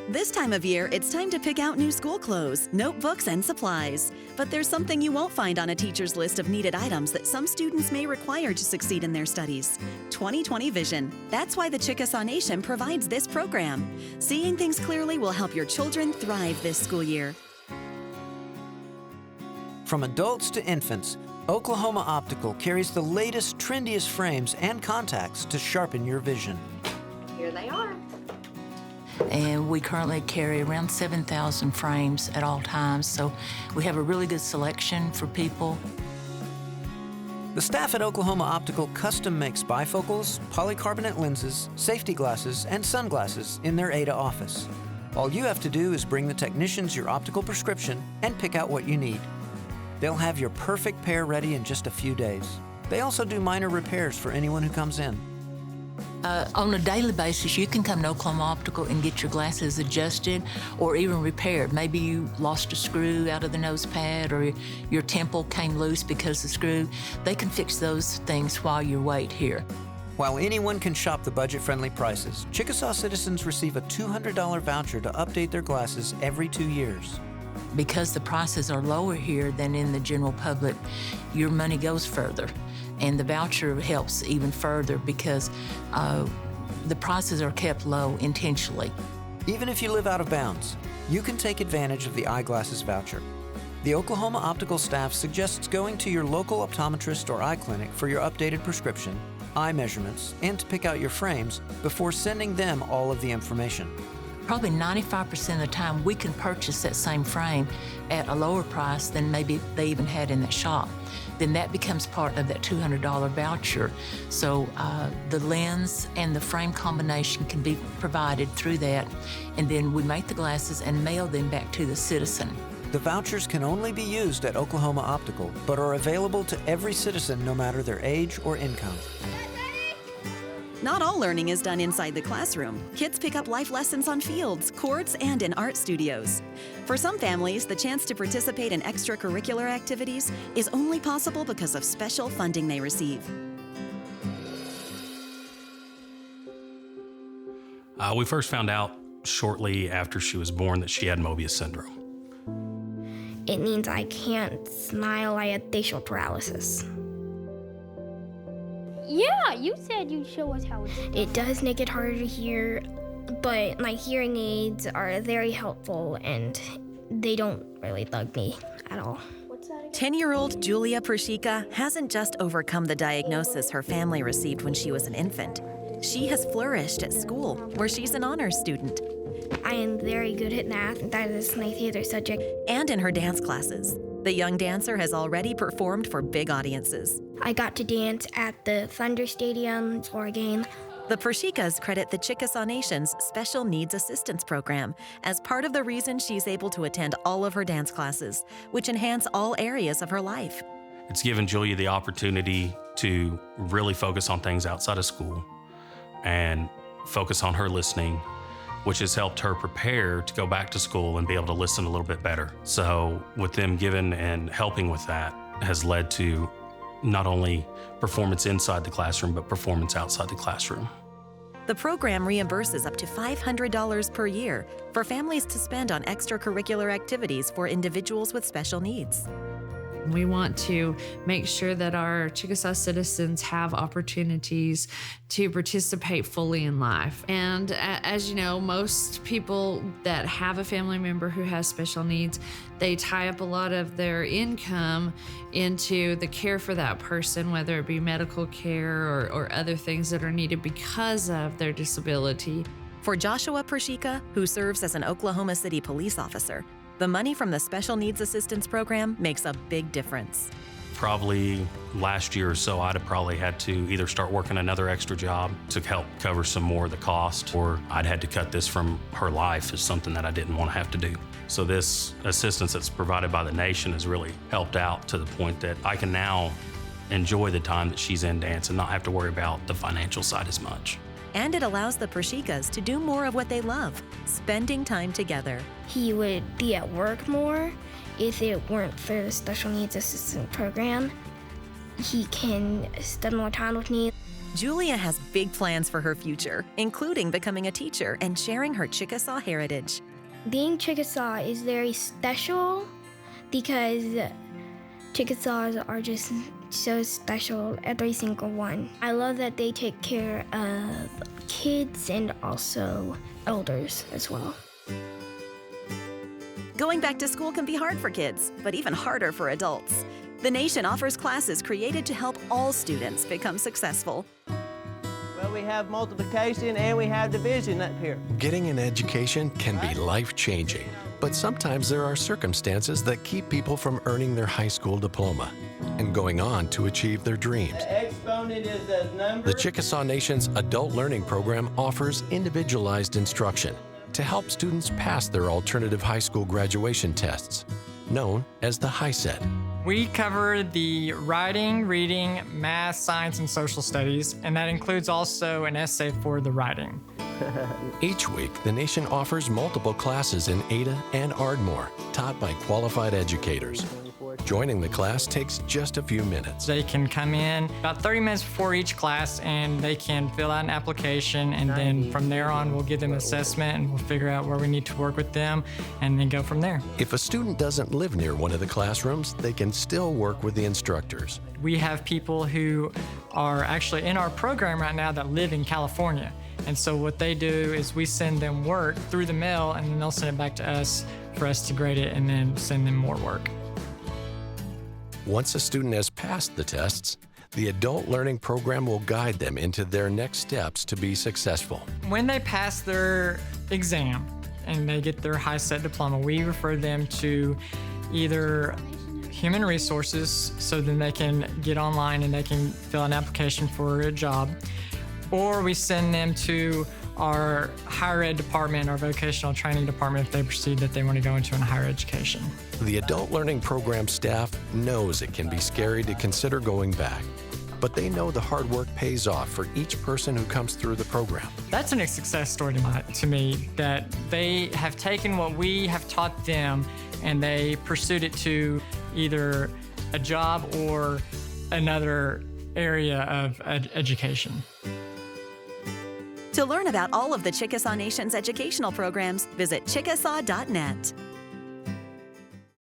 This time of year, it's time to pick out new school clothes, notebooks, and supplies. But there's something you won't find on a teacher's list of needed items that some students may require to succeed in their studies. 20/20 vision. That's why the Chickasaw Nation provides this program. Seeing things clearly will help your children thrive this school year. From adults to infants, Oklahoma Optical carries the latest, trendiest frames and contacts to sharpen your vision. Here they are. And we currently carry around 7,000 frames at all times, so we have a really good selection for people. The staff at Oklahoma Optical custom makes bifocals, polycarbonate lenses, safety glasses, and sunglasses in their Ada office. All you have to do is bring the technicians your optical prescription and pick out what you need. They'll have your perfect pair ready in just a few days. They also do minor repairs for anyone who comes in. On a daily basis, you can come to Oklahoma Optical and get your glasses adjusted or even repaired. Maybe you lost a screw out of the nose pad or your temple came loose because of the screw. They can fix those things while you wait here. While anyone can shop the budget-friendly prices, Chickasaw citizens receive a $200 voucher to update their glasses every 2 years. Because the prices are lower here than in the general public, your money goes further. And the voucher helps even further because the prices are kept low intentionally. Even if you live out of bounds, you can take advantage of the eyeglasses voucher. The Oklahoma Optical staff suggests going to your local optometrist or eye clinic for your updated prescription, eye measurements, and to pick out your frames before sending them all of the information. Probably 95% of the time, we can purchase that same frame at a lower price than maybe they even had in that shop. Then that becomes part of that $200 voucher. So the lens and the frame combination can be provided through that, and then we make the glasses and mail them back to the citizen. The vouchers can only be used at Oklahoma Optical, but are available to every citizen no matter their age or income. Not all learning is done inside the classroom. Kids pick up life lessons on fields, courts, and in art studios. For some families, the chance to participate in extracurricular activities is only possible because of special funding they receive. We first found out shortly after she was born that she had Mobius syndrome. It means I can't smile. I have facial paralysis. Yeah, you said you'd show us how it's done. It does make it harder to hear, but my hearing aids are very helpful and they don't really bug me at all. 10-year-old Julia Pershika hasn't just overcome the diagnosis her family received when she was an infant. She has flourished at school, where she's an honors student. I am very good at math, and that is my favorite subject. And in her dance classes. The young dancer has already performed for big audiences. I got to dance at the Thunder Stadium for a game. The Pershikas credit the Chickasaw Nation's Special Needs Assistance Program as part of the reason she's able to attend all of her dance classes, which enhance all areas of her life. It's given Julia the opportunity to really focus on things outside of school and focus on her listening, which has helped her prepare to go back to school and be able to listen a little bit better. So with them giving and helping with that has led to not only performance inside the classroom, but performance outside the classroom. The program reimburses up to $500 per year for families to spend on extracurricular activities for individuals with special needs. We want to make sure that our Chickasaw citizens have opportunities to participate fully in life. And as you know, most people that have a family member who has special needs, they tie up a lot of their income into the care for that person, whether it be medical care or other things that are needed because of their disability. For Joshua Pershika, who serves as an Oklahoma City police officer, the money from the Special Needs Assistance Program makes a big difference. Probably last year or so, I'd have probably had to either start working another extra job to help cover some more of the cost, or I'd had to cut this from her life as something that I didn't want to have to do. So this assistance that's provided by the nation has really helped out to the point that I can now enjoy the time that she's in dance and not have to worry about the financial side as much. And it allows the Pershikas to do more of what they love, spending time together. He would be at work more if it weren't for the Special Needs Assistance Program. He can spend more time with me. Julia has big plans for her future, including becoming a teacher and sharing her Chickasaw heritage. Being Chickasaw is very special because Chickasaws are just so special, every single one. I love that they take care of kids and also elders as well. Going back to school can be hard for kids, but even harder for adults. The Nation offers classes created to help all students become successful. Well, we have multiplication and we have division up here. Getting an education can be life-changing, but sometimes there are circumstances that keep people from earning their high school diploma and going on to achieve their dreams. The exponent is the number. The Chickasaw Nation's Adult Learning Program offers individualized instruction to help students pass their alternative high school graduation tests, known as the HiSET. We cover the writing, reading, math, science, and social studies, and that includes also an essay for the writing. Each week, the Nation offers multiple classes in Ada and Ardmore, taught by qualified educators. Joining the class takes just a few minutes. They can come in about 30 minutes before each class and they can fill out an application, and then from there on we'll give them an assessment and we'll figure out where we need to work with them and then go from there. If a student doesn't live near one of the classrooms, they can still work with the instructors. We have people who are actually in our program right now that live in California. And so what they do is we send them work through the mail and then they'll send it back to us for us to grade it and then send them more work. Once a student has passed the tests, the Adult Learning Program will guide them into their next steps to be successful. When they pass their exam and they get their HiSET diploma, we refer them to either Human Resources, so then they can get online and they can fill an application for a job, or we send them to our higher ed department, our vocational training department, if they perceive that they want to go into a higher education. The Adult Learning Program staff knows it can be scary to consider going back, but they know the hard work pays off for each person who comes through the program. That's a success story to me, that they have taken what we have taught them and they pursued it to either a job or another area of education. To learn about all of the Chickasaw Nation's educational programs, visit chickasaw.net.